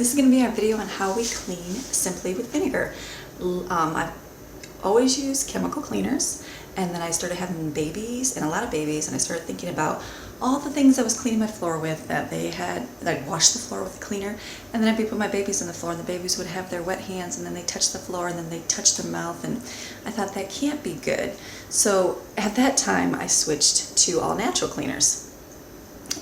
This is going to be our video on how we clean simply with vinegar. I've always used chemical cleaners, and then I started having babies, and a lot of babies, and I started thinking about all the things I was cleaning my floor with that I'd wash the floor with a cleaner, and then I'd be putting my babies on the floor, and the babies would have their wet hands, and then they touch the floor, and then they touch their mouth, and I thought that can't be good. So at that time, I switched to all natural cleaners.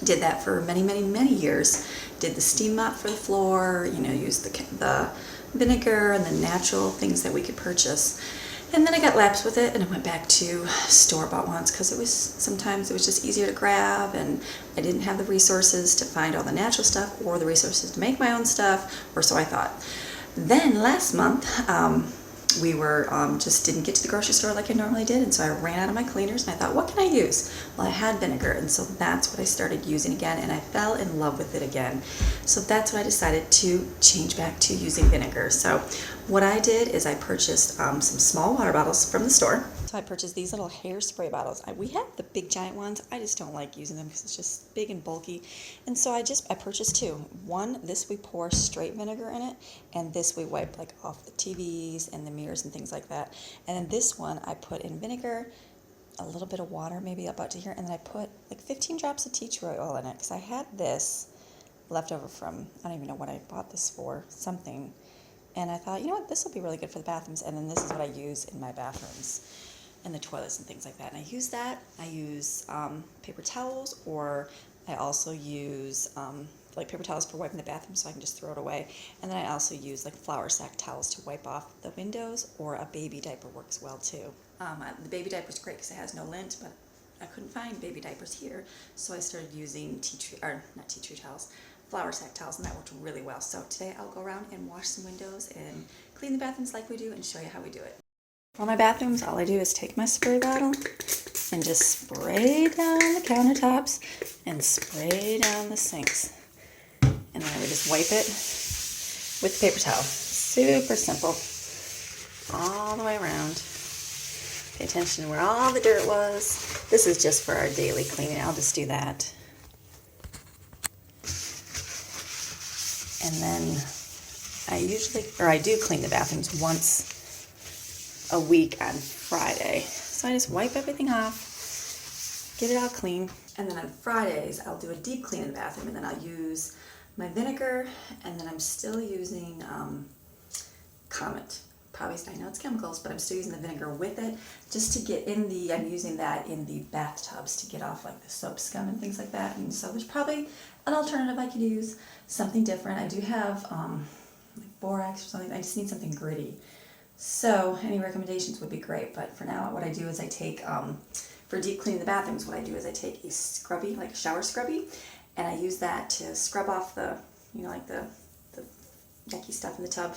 Did that for many, many, many years. Did the steam mop for the floor, used the vinegar and the natural things that we could purchase. And then I got lapsed with it, and I went back to store-bought ones because sometimes it was just easier to grab, and I didn't have the resources to find all the natural stuff or the resources to make my own stuff, or so I thought. Then last month, we were just didn't get to the grocery store like I normally did, and so I ran out of my cleaners, and I thought, what can I use? Well, I had vinegar, and so that's what I started using again, and I fell in love with it again. So that's what I decided to change back to, using vinegar. So what I did is I purchased some small water bottles from the store. So I purchased these little hairspray bottles. We have the big giant ones. I just don't like using them because it's just big and bulky. And so I purchased two. One, this we pour straight vinegar in it, and this we wipe like off the TVs and the mirrors and things like that. And then this one I put in vinegar, a little bit of water, maybe about to here, and then I put like 15 drops of tea tree oil in it because I had this left over from, I don't even know what I bought this for, something. And I thought, you know what, this will be really good for the bathrooms. And then this is what I use in my bathrooms and the toilets and things like that. And I use that. I use paper towels, or I also use like paper towels for wiping the bathroom so I can just throw it away. And then I also use like flour sack towels to wipe off the windows, or a baby diaper works well too. The baby diaper is great because it has no lint, but I couldn't find baby diapers here, so I started using flour sack towels, and that worked really well. So today I'll go around and wash some windows and clean the bathrooms like we do and show you how we do it. For my bathrooms, all I do is take my spray bottle and just spray down the countertops and spray down the sinks. And then I would just wipe it with the paper towel. Super simple. All the way around. Pay attention to where all the dirt was. This is just for our daily cleaning. I'll just do that. And then I do clean the bathrooms once a week on Friday. So I just wipe everything off, get it all clean. And then on Fridays, I'll do a deep clean in the bathroom, and then I'll use my vinegar, and then I'm still using Comet. Probably, I know it's chemicals, but I'm still using the vinegar with it just to get in I'm using that in the bathtubs to get off like the soap scum and things like that. And so there's probably an alternative I could use, something different. I do have like borax or something. I just need something gritty. So any recommendations would be great, but for now what I do is I take, for deep cleaning the bathrooms, what I do is I take a scrubby, like a shower scrubby, and I use that to scrub off the, like the yucky stuff in the tub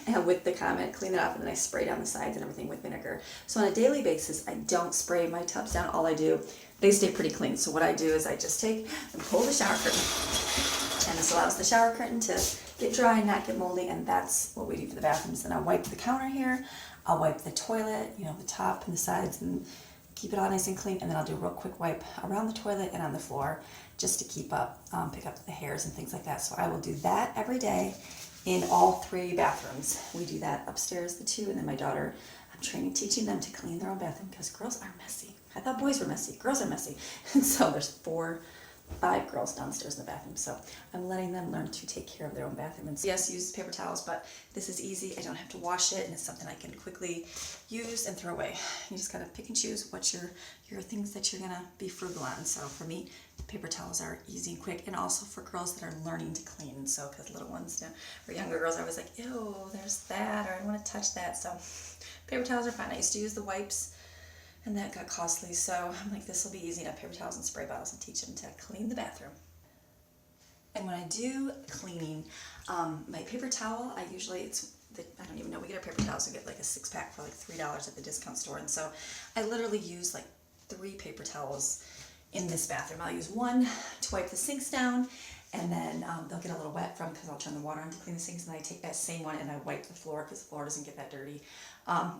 and with the Comet, clean it off, and then I spray down the sides and everything with vinegar. So on a daily basis, I don't spray my tubs down. All I do, they stay pretty clean. So what I do is I just take and pull the shower curtain, and this allows the shower curtain to get dry and not get moldy, and that's what we do for the bathrooms. Then I'll wipe the counter here, I'll wipe the toilet, the top and the sides, and keep it all nice and clean, and then I'll do a real quick wipe around the toilet and on the floor just to pick up the hairs and things like that. So I will do that every day in all three bathrooms. We do that upstairs, the two, and then my daughter, I'm teaching them to clean their own bathroom because girls are messy. I thought boys were messy, girls are messy. And so there's 5 girls downstairs in the bathroom, so I'm letting them learn to take care of their own bathroom. And yes, use paper towels, but this is easy. I don't have to wash it, and it's something I can quickly use and throw away. You just gotta pick and choose what's your things that you're gonna be frugal on. So for me, paper towels are easy and quick, and also for girls that are learning to clean. So because little ones or younger girls are always like, ew, there's that, or I don't want to touch that. So paper towels are fine. I used to use the wipes, and that got costly, so I'm like, this will be easy enough, paper towels and spray bottles, and teach them to clean the bathroom. And when I do cleaning, my paper towel, I don't even know, we get our paper towels, we get like a 6-pack for like $3 at the discount store, and so I literally use like 3 paper towels in this bathroom. I'll use one to wipe the sinks down, and then they'll get a little wet because I'll turn the water on to clean the sinks, and then I take that same one and I wipe the floor because the floor doesn't get that dirty.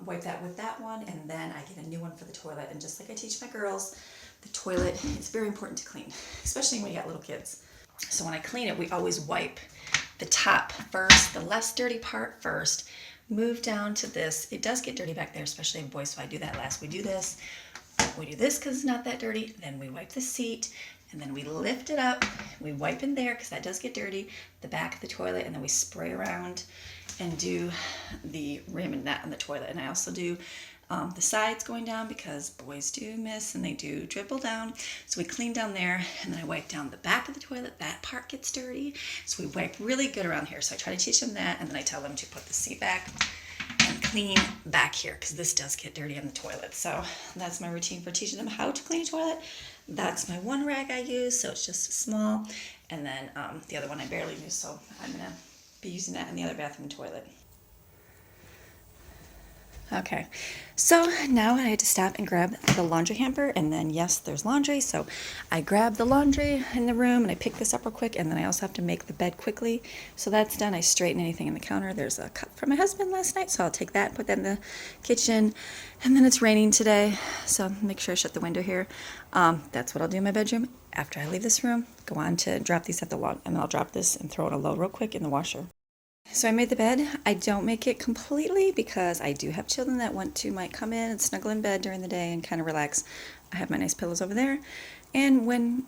Wipe that with that one, and then I get a new one for the toilet. And just like I teach my girls, the toilet is very important to clean, especially when you got little kids. So when I clean it, we always wipe the top first, the less dirty part first, move down to this. It does get dirty back there, especially in boys, so I do that last. We do this because it's not that dirty, then we wipe the seat, and then we lift it up, we wipe in there because that does get dirty, the back of the toilet, and then we spray around and do the rim and net on the toilet. And I also do the sides going down because boys do miss and they do dribble down. So we clean down there, and then I wipe down the back of the toilet. That part gets dirty, so we wipe really good around here. So I try to teach them that, and then I tell them to put the seat back and clean back here because this does get dirty on the toilet. So that's my routine for teaching them how to clean a toilet. That's my one rag I use, so it's just small, and then the other one I barely use, so I'm gonna be using that in the other bathroom toilet. Okay, so now I had to stop and grab the laundry hamper, and then yes, there's laundry, so I grabbed the laundry in the room and I picked this up real quick, and then I also have to make the bed quickly. So that's done. I straighten anything in the counter. There's a cup from my husband last night, so I'll take that and put that in the kitchen. And then it's raining today, so make sure I shut the window here. That's what I'll do in my bedroom. After I leave this room, go on to drop these at the log, and then I'll drop this and throw it a load real quick in the washer. So I made the bed. I don't make it completely because I do have children that might come in and snuggle in bed during the day and kind of relax. I have my nice pillows over there, and when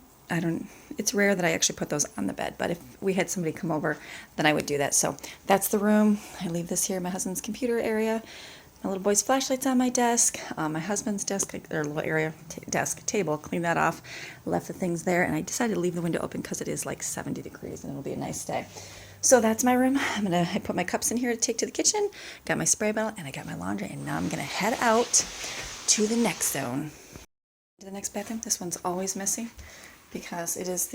it's rare that I actually put those on the bed, but if we had somebody come over, then I would do that. So that's the room. I leave this here, my husband's computer area. My little boy's flashlight's on my desk. My husband's desk, their little area, desk table, cleaned that off, left the things there, and I decided to leave the window open because it is like 70 degrees and it'll be a nice day. So that's my room. I put my cups in here to take to the kitchen, got my spray bottle, and I got my laundry, and now I'm gonna head out to the next zone. To the next bathroom. This one's always messy because it is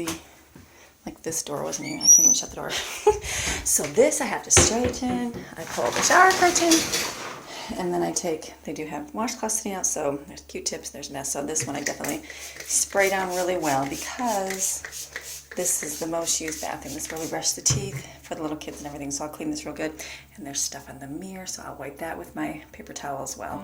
this door wasn't even, I can't even shut the door. So this I have to straighten. I pull the shower curtain, and then they do have washcloths sitting out, so there's Q-tips, there's mess. So this one I definitely spray down really well because this is the most used bathroom. This is where we brush the teeth for the little kids and everything, so I'll clean this real good. And there's stuff on the mirror, so I'll wipe that with my paper towel as well.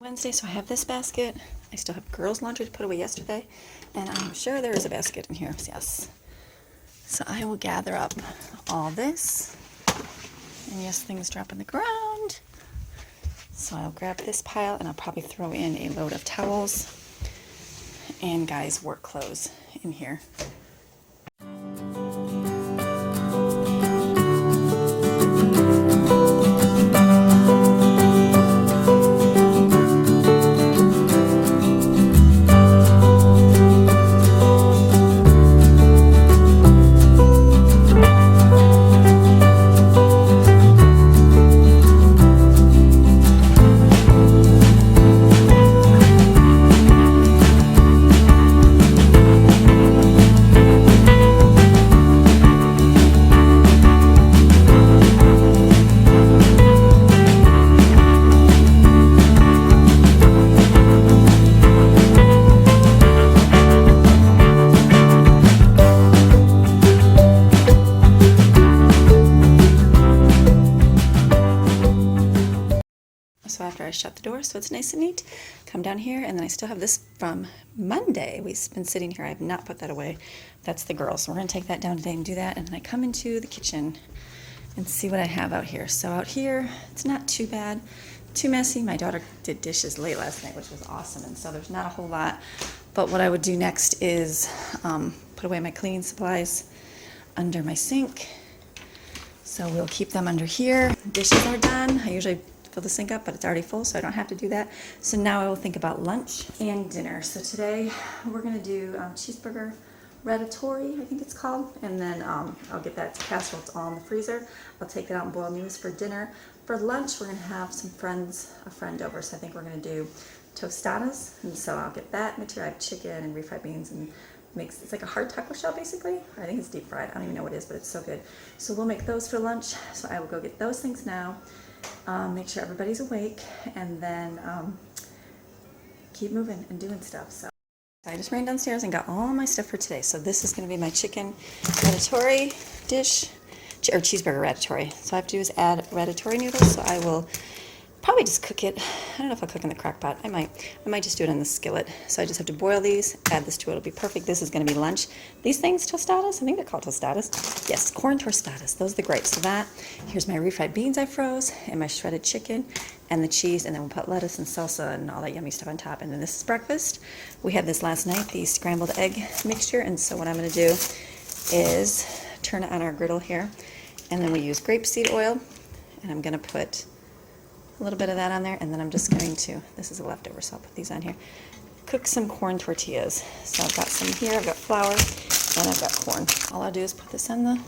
Wednesday, so I have this basket. I still have girls' laundry to put away yesterday, and I'm sure there is a basket in here. Yes. So I will gather up all this, and yes, things drop on the ground. So I'll grab this pile, and I'll probably throw in a load of towels and guys' work clothes in here. I shut the door so it's nice and neat. Come down here, and then I still have this from Monday. We've been sitting here. I have not put that away. That's the girls. So we're going to take that down today and do that. And then I come into the kitchen and see what I have out here. So out here, it's not too bad, too messy. My daughter did dishes late last night, which was awesome. And so there's not a whole lot. But what I would do next is put away my cleaning supplies under my sink. So we'll keep them under here. Dishes are done. I usually fill the sink up, but it's already full, so I don't have to do that. So now I will think about lunch and dinner. So today we're gonna do cheeseburger ratatouille, I think it's called. And then I'll get that casserole. It's all in the freezer. I'll take that out and boil noodles for dinner. For lunch, we're gonna have a friend over. So I think we're gonna do tostadas. And so I'll get that material. I have chicken and refried beans and it's like a hard taco shell basically. I think it's deep fried. I don't even know what it is, but it's so good. So we'll make those for lunch. So I will go get those things now, make sure everybody's awake, and then keep moving and doing stuff. So I just ran downstairs and got all my stuff for today. So this is going to be my chicken ratatouille dish, or cheeseburger ratatouille. So all I have to do is add ratatouille noodles. So I will probably just cook it. I don't know if I'll cook in the crock pot. I might just do it in the skillet. So I just have to boil these, add this to it. It'll be perfect. This is going to be lunch. These things, tostadas, I think they're called tostadas. Yes, corn tostadas. Those are the great. So here's my refried beans I froze, and my shredded chicken, and the cheese, and then we'll put lettuce and salsa and all that yummy stuff on top. And then this is breakfast. We had this last night, the scrambled egg mixture, and so what I'm going to do is turn it on our griddle here, and then we use grapeseed oil, and I'm going to put a little bit of that on there, and then I'm just going to, this is a leftover, so I'll put these on here, cook some corn tortillas. So I've got some here, I've got flour, and I've got corn. All I'll do is put this on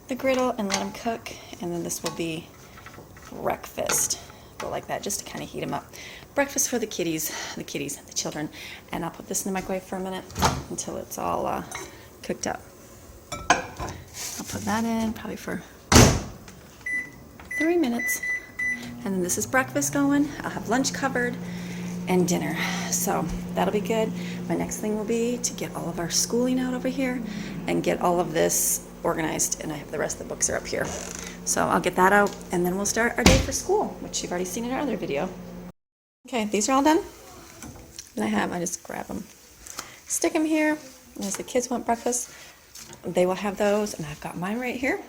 the griddle and let them cook, and then this will be breakfast. Go like that, just to kind of heat them up. Breakfast for the children, and I'll put this in the microwave for a minute until it's all cooked up. I'll put that in probably for 3 minutes. And then this is breakfast going. I'll have lunch covered and dinner. So that'll be good. My next thing will be to get all of our schooling out over here and get all of this organized. And I have the rest of the books are up here. So I'll get that out, and then we'll start our day for school, which you've already seen in our other video. Okay, these are all done. And I just grab them, stick them here. And as the kids want breakfast, they will have those. And I've got mine right here.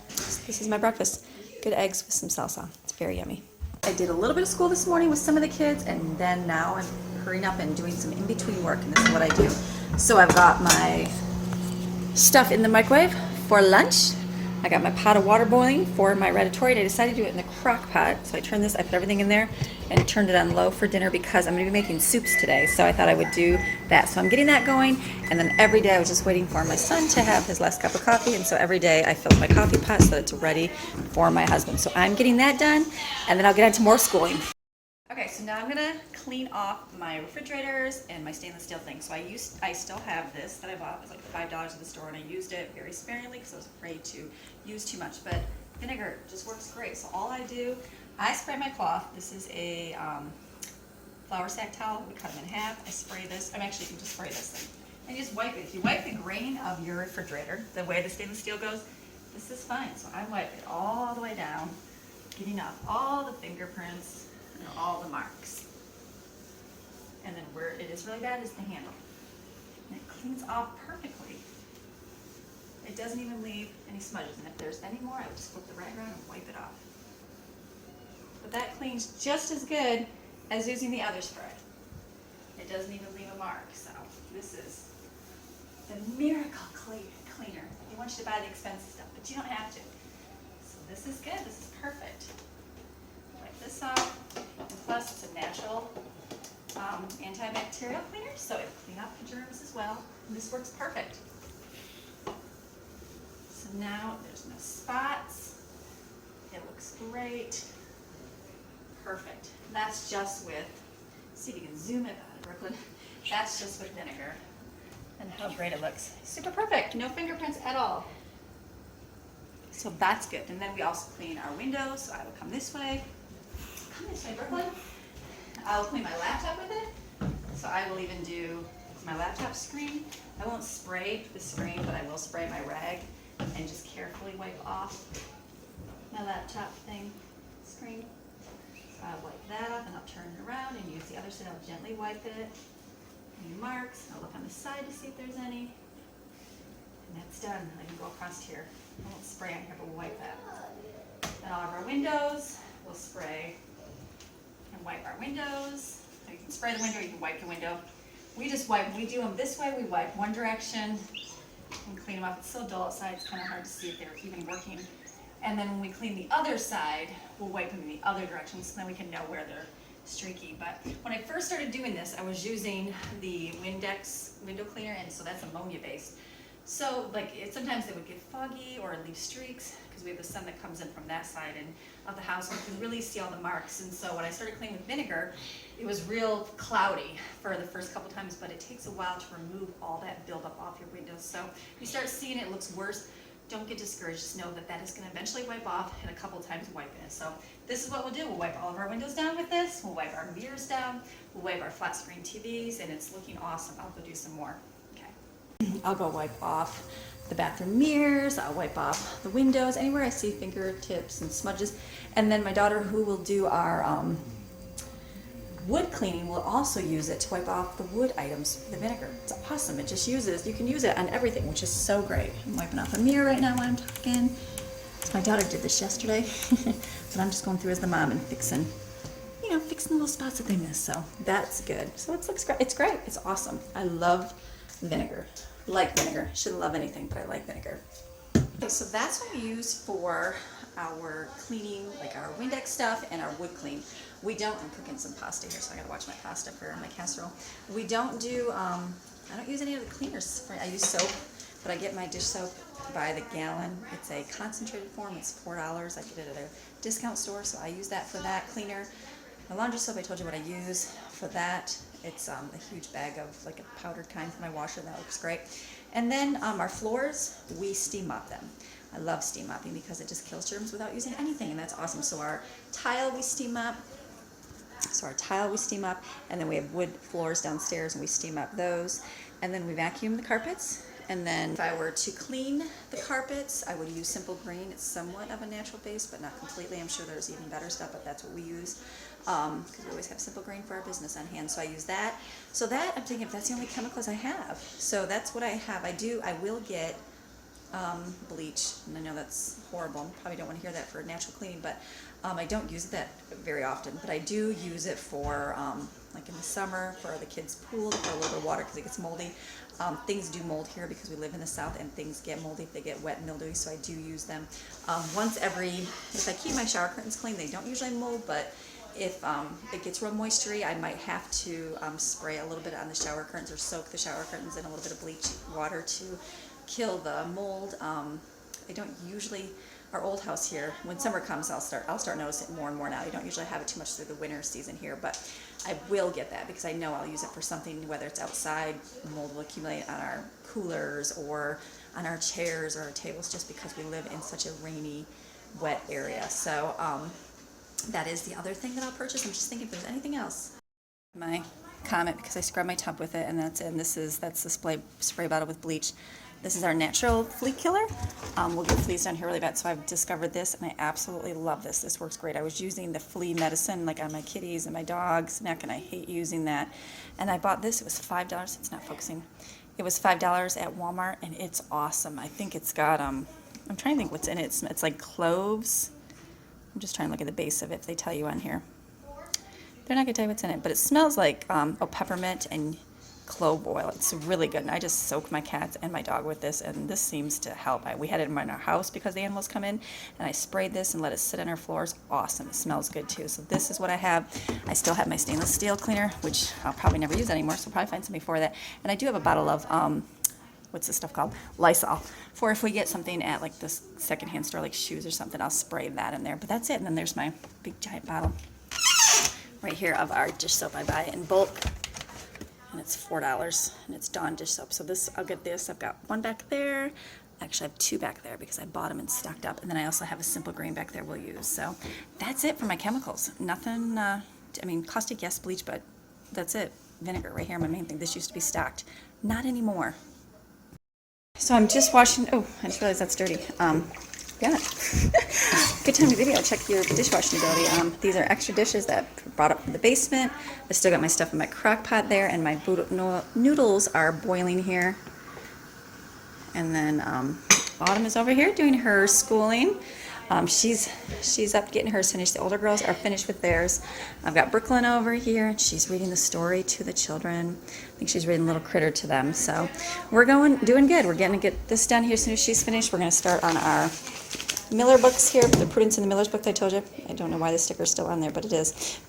So this is my breakfast. Good eggs with some salsa. It's very yummy. I did a little bit of school this morning with some of the kids, and then now I'm hurrying up and doing some in-between work, and this is what I do. So I've got my stuff in the microwave for lunch. I got my pot of water boiling for my ratatouille, and I decided to do it in the crock pot. So I turned this, I put everything in there and turned it on low for dinner because I'm going to be making soups today. So I thought I would do that. So I'm getting that going, and then every day I was just waiting for my son to have his last cup of coffee, and so every day I filled my coffee pot so that it's ready for my husband. So I'm getting that done, and then I'll get on to more schooling. Okay, so now I'm gonna clean off my refrigerators and my stainless steel thing. So I still have this that I bought. It was like $5 at the store, and I used it very sparingly because I was afraid to use too much. But vinegar just works great. So all I do, I spray my cloth. This is a flour sack towel. We cut them in half. I spray this. You can just spray this thing. And you just wipe it. If you wipe the grain of your refrigerator, the way the stainless steel goes, this is fine. So I wipe it all the way down, getting off all the fingerprints and all the marks. And then where it is really bad is the handle. And it cleans off perfectly. It doesn't even leave any smudges. And if there's any more, I would just flip the rag around and wipe it off. But that cleans just as good as using the other spray. It doesn't even leave a mark. So this is the miracle cleaner. They want you to buy the expensive stuff, but you don't have to. So this is good. This is perfect. Wipe this off. And plus, it's a natural antibacterial cleaner, so it'll clean up the germs as well. And this works perfect. So now there's no spots. It looks great. Perfect. That's just with, see if you can zoom it out, Brooklyn. That's just with vinegar. And how great it looks. Super perfect. No fingerprints at all. So that's good. And then we also clean our windows. So I will come this way. Come this way, Brooklyn. I'll clean my laptop with it. So I will even do my laptop screen. I won't spray the screen, but I will spray my rag and just carefully wipe off my laptop screen. So I'll wipe that off and I'll turn it around and use the other side. I'll gently wipe it. Any marks, I'll look on the side to see if there's any. And that's done. I can go across here. I won't spray on here, but we'll wipe that. Then all of our windows, we'll spray and wipe our windows. So you can spray the window, you can wipe the window. We just wipe, we do them this way, we wipe one direction and clean them up. It's so dull outside, it's kind of hard to see if they're even working. And then when we clean the other side, we'll wipe them in the other direction so then we can know where they're streaky. But when I first started doing this, I was using the Windex window cleaner, and so that's ammonia based. So like sometimes it would get foggy or leave streaks because we have the sun that comes in from that side and of the house, and you can really see all the marks. And so when I started cleaning with vinegar, it was real cloudy for the first couple times, but it takes a while to remove all that buildup off your windows. So you start seeing it looks worse, don't get discouraged. Just know that that is going to eventually wipe off, and a couple times wiping it. So this is what we'll do. We'll wipe all of our windows down with this. We'll wipe our mirrors down. We'll wipe our flat screen TVs, and it's looking awesome. I'll go do some more. I'll go wipe off the bathroom mirrors, I'll wipe off the windows, anywhere I see fingertips and smudges. And then my daughter, who will do our wood cleaning, will also use it to wipe off the wood items with the vinegar. It's awesome. It just uses, you can use it on everything, which is so great. I'm wiping off a mirror right now while I'm talking. So my daughter did this yesterday, but I'm just going through as the mom and fixing, you know, fixing the little spots that they miss. So that's good. So it looks great. It's great. It's awesome. I love vinegar. Like vinegar. Shouldn't love anything, but I like vinegar. Okay, so that's what we use for our cleaning, like our Windex stuff and our wood clean. We don't, I'm cooking some pasta here, so I gotta watch my pasta for my casserole. We don't do, I don't use any of the cleaners. I use soap, but I get my dish soap by the gallon. It's a concentrated form. It's $4. I get it at a discount store, so I use that for that cleaner. My laundry soap, I told you what I use for that. It's a huge bag of like a powdered kind for my washer. That looks great. And then our floors, we steam mop them. I love steam mopping because it just kills germs without using anything, and that's awesome. So our tile we steam mop. And then we have wood floors downstairs, and we steam up those. And then we vacuum the carpets. And then if I were to clean the carpets, I would use Simple Green. It's somewhat of a natural base, but not completely. I'm sure there's even better stuff, but that's what we use. Because we always have Simple Green for our business on hand, so I use that. So that, I'm thinking if that's the only chemicals I have. So that's what I have. I will get bleach, and I know that's horrible. Probably don't want to hear that for natural cleaning, but I don't use that very often. But I do use it for, like in the summer, for the kids' pool, to put a little bit of water because it gets moldy. Things do mold here because we live in the south, and things get moldy if they get wet and mildewy, so I do use them. If I keep my shower curtains clean, they don't usually mold, but if it gets real moistury, I might have to spray a little bit on the shower curtains or soak the shower curtains in a little bit of bleach water to kill the mold. I don't usually, our old house here, when summer comes, I'll start noticing it more and more now. I don't usually have it too much through the winter season here, but I will get that because I know I'll use it for something, whether it's outside, mold will accumulate on our coolers or on our chairs or our tables, just because we live in such a rainy, wet area. So that is the other thing that I'll purchase. I'm just thinking if there's anything else. My Comet, because I scrub my tub with it, and that's the spray bottle with bleach. This is our natural flea killer. We'll get fleas down here really bad, so I've discovered this, and I absolutely love this. This works great. I was using the flea medicine like on my kitties and my dog's neck, and I hate using that. And I bought this. It was $5. It's not focusing. It was $5 at Walmart, and it's awesome. I think it's got I'm trying to think what's in it. It's like cloves. I'm just trying to look at the base of it if they tell you on here. They're not going to tell you what's in it, but it smells like peppermint and clove oil. It's really good, and I just soak my cats and my dog with this, and this seems to help. We had it in our house because the animals come in, and I sprayed this and let it sit on our floors. Awesome. It smells good too. So this is what I have. I still have my stainless steel cleaner, which I'll probably never use anymore, so I'll probably find something for that. And I do have a bottle of what's this stuff called? Lysol. For if we get something at like this secondhand store, like shoes or something, I'll spray that in there. But that's it. And then there's my big giant bottle right here of our dish soap. I buy it in bulk, and it's $4, and it's Dawn dish soap. So this, I'll get this. I've got one back there. Actually, I have two back there because I bought them and stocked up. And then I also have a Simple Green back there we'll use. So that's it for my chemicals. Nothing, I mean, caustic, yes, bleach, but that's it. Vinegar right here, my main thing. This used to be stocked. Not anymore. So I'm just washing, oh, I just realized that's dirty. Yeah. Good time to video. Check your dishwashing ability. These are extra dishes that I brought up from the basement. I still got my stuff in my crock pot there, and my noodles are boiling here. And then Autumn is over here doing her schooling. She's up getting hers finished. The older girls are finished with theirs. I've got Brooklyn over here, and she's reading the story to the children. I think she's reading Little Critter to them. So we're doing good. We're getting to get this done here as soon as she's finished. We're going to start on our Miller books here, the Prudence and the Miller's book that I told you. I don't know why the sticker's still on there, but it is.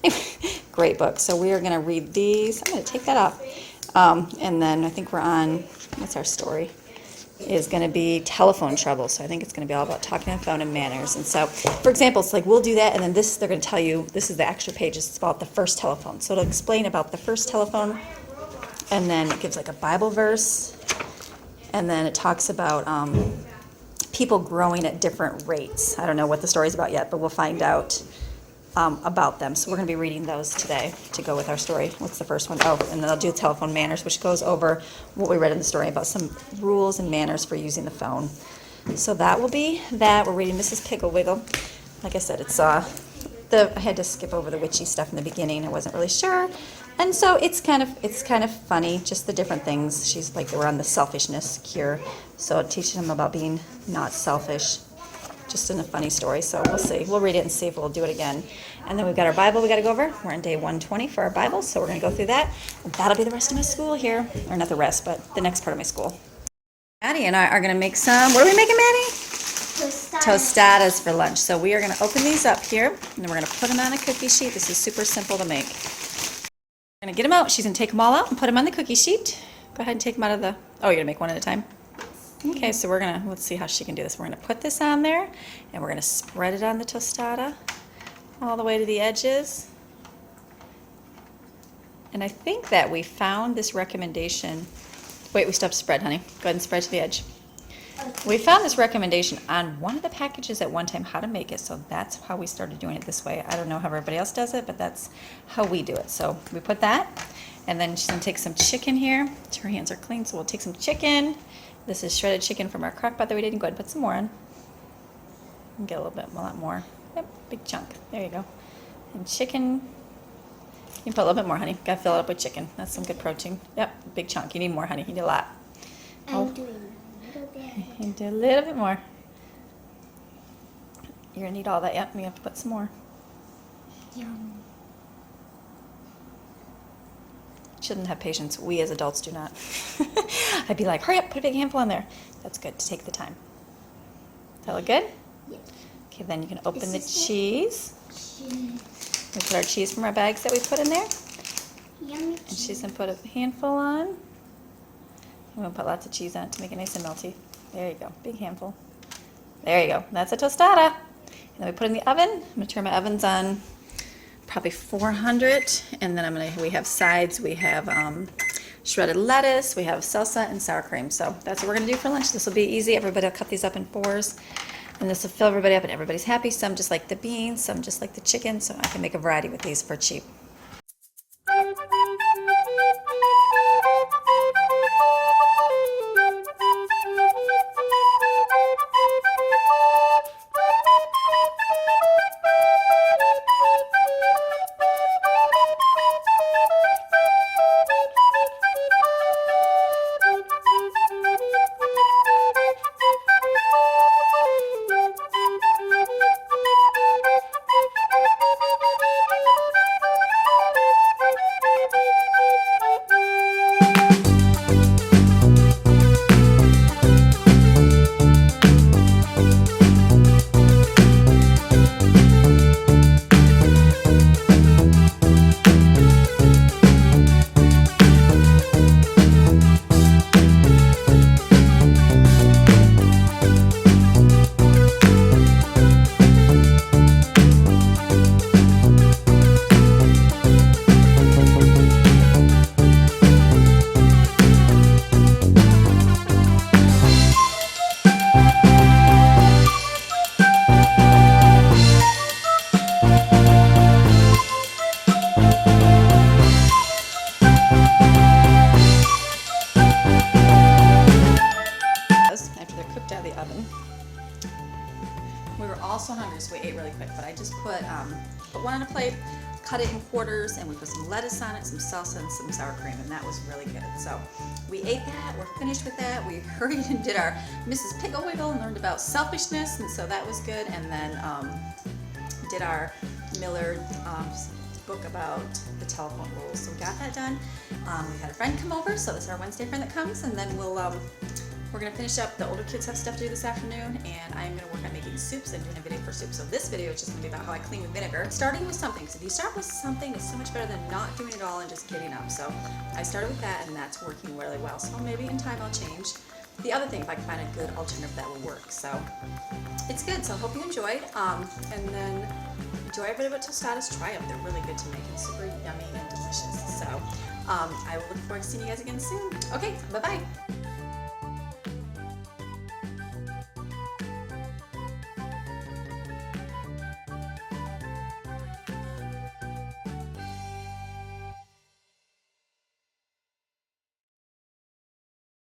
Great book. So we are going to read these. I'm going to take that off. And then I think we're on, what's our story? Is going to be telephone trouble. So I think it's going to be all about talking on the phone and manners. And so, for example, it's like we'll do that, and then this, they're going to tell you, this is the extra page, it's about the first telephone. So it'll explain about the first telephone, and then it gives like a Bible verse, and then it talks about people growing at different rates. I don't know what the story's about yet, but we'll find out about them. So we're going to be reading those today to go with our story. What's the first one? Oh, and then I'll do telephone manners, which goes over what we read in the story about some rules and manners for using the phone. So that will be that. We're reading Mrs. Piggle Wiggle. Like I said, it's I had to skip over the witchy stuff in the beginning. I wasn't really sure, and so it's kind of funny, just the different things. She's like, we're on the selfishness cure, so it teaches them about being not selfish. Just in a funny story, so we'll see. We'll read it and see if we'll do it again. And then we've got our Bible we got to go over. We're on day 120 for our Bible, so we're going to go through that. And that'll be the rest of my school here. Or not the rest, but the next part of my school. Maddie and I are going to make some, what are we making, Maddie? Tostadas for lunch. So we are going to open these up here, and then we're going to put them on a cookie sheet. This is super simple to make. We're going to get them out. She's going to take them all out and put them on the cookie sheet. Go ahead and take them out of the, oh, you're going to make one at a time? Okay, so we're going to, let's see how she can do this. We're going to put this on there, and we're going to spread it on the tostada all the way to the edges. And I think that we found this recommendation. Wait, we stopped spread, honey. Go ahead and spread to the edge. We found this recommendation on one of the packages at one time, how to make it, so that's how we started doing it this way. I don't know how everybody else does it, but that's how we do it. So we put that, and then she's going to take some chicken here. Her hands are clean, so we'll take some chicken. This is shredded chicken from our crock pot that we did. Go ahead and put some more on. And get a lot more. Yep, big chunk. There you go. And chicken. You can put a little bit more, honey. Gotta fill it up with chicken. That's some good protein. Yep, big chunk. You need more, honey. You need a lot. I'm doing a little bit. You do a little bit more. You're gonna need all that. Yep, you have to put some more. Yum. Children have patience. We as adults do not. I'd be like, hurry up, put a big handful on there. That's good to take the time. Does that look good? Yes. Okay, then you can open the cheese. Cheese. We put our cheese from our bags that we put in there. Yummy And cheese. she's going to put a handful on. I'm going to put lots of cheese on it to make it nice and melty. There you go, big handful. There you go, that's a tostada. And then we put it in the oven. I'm going to turn my ovens on probably 400. And then we have sides. We have shredded lettuce. We have salsa and sour cream. So that's what we're going to do for lunch. This will be easy. Everybody will cut these up in 4s. And this will fill everybody up and everybody's happy. Some just like the beans, some just like the chicken. So I can make a variety with these for cheap. so hungry, so we ate really quick, but I just put one on a plate, cut it in quarters, and we put some lettuce on it, some salsa, and some sour cream, and that was really good. So we ate that, we're finished with that. We hurried and did our Mrs. Pickle Wiggle and learned about selfishness, and so that was good. And then did our Miller book about the telephone rules. So we got that done. We had a friend come over, so this is our Wednesday friend that comes, and then we're gonna finish up. The older kids have stuff to do this afternoon, and I'm gonna work on making soups and doing a video for soup. So this video is just gonna be about how I clean with vinegar. Starting with something, because if you start with something, it's so much better than not doing it all and just giving up. So I started with that, and that's working really well. So maybe in time I'll change the other thing if I can find a good alternative that will work. So it's good. So I hope you enjoyed. And then enjoy every bit of tostadas. Try them. They're really good to make and super yummy and delicious. So I will look forward to seeing you guys again soon. Okay, bye-bye.